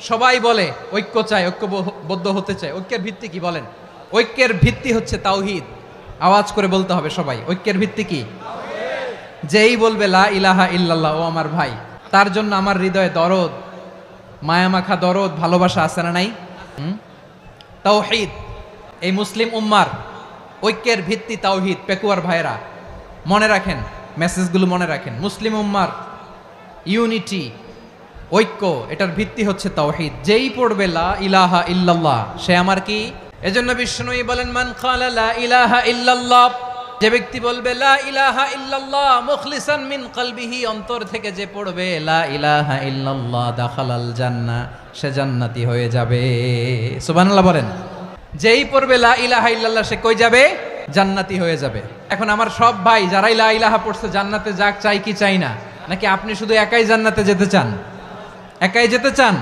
সবাই বলে ঐক্য চাই, ঐক্যবদ্ধ হতে চায়। ঐক্যের ভিত্তি কি বলেন? ঐক্যের ভিত্তি হচ্ছে তাওহীদ। আওয়াজ করে বলতে হবে সবাই, ঐক্যের ভিত্তি কি? যেই বলবে লা ইলাহা ইল্লাল্লাহ, ও আমার ভাই, তার জন্য আমার হৃদয়ে দরদ, মায়ামাখা দরদ, ভালোবাসা আছে না নাই? তাওহীদ। এই মুসলিম উম্মার ঐক্যের ভিত্তি তাওহীদ। পেকুয়ার ভাইরা মনে রাখেন, মেসেজগুলো মনে রাখেন। মুসলিম উম্মার ইউনিটি, ঐক্য, এটার ভিত্তি হচ্ছে তাওহীদ। যেই পড়বে লা ইলাহা ইল্লাল্লাহ, সে আমার কি? এজন্য বিষ্ণুই বলেন, মান ক্বালা লা ইলাহা ইল্লাল্লাহ, যে ব্যক্তি বলবে লা ইলাহা ইল্লাল্লাহ মুখলিসান মিন কলবিহি, অন্তর থেকে যে পড়বে লা ইলাহা ইল্লাল্লাহ, দাখালাল জান্নাহ, সে জান্নাতি হয়ে যাবে। সুবহানাল্লাহ বলেন। যেই পড়বে লা ইলাহা ইল্লাল্লাহ, সে কই যাবে? জান্নাতি হয়ে যাবে। এখন আমার সব ভাই যারাই লা ইলাহা পড়ছে জান্নাতে যাক, চাই কি চাই না? নাকি আপনি শুধু একাই জান্নাতে যেতে চান? একাই যেতে চান?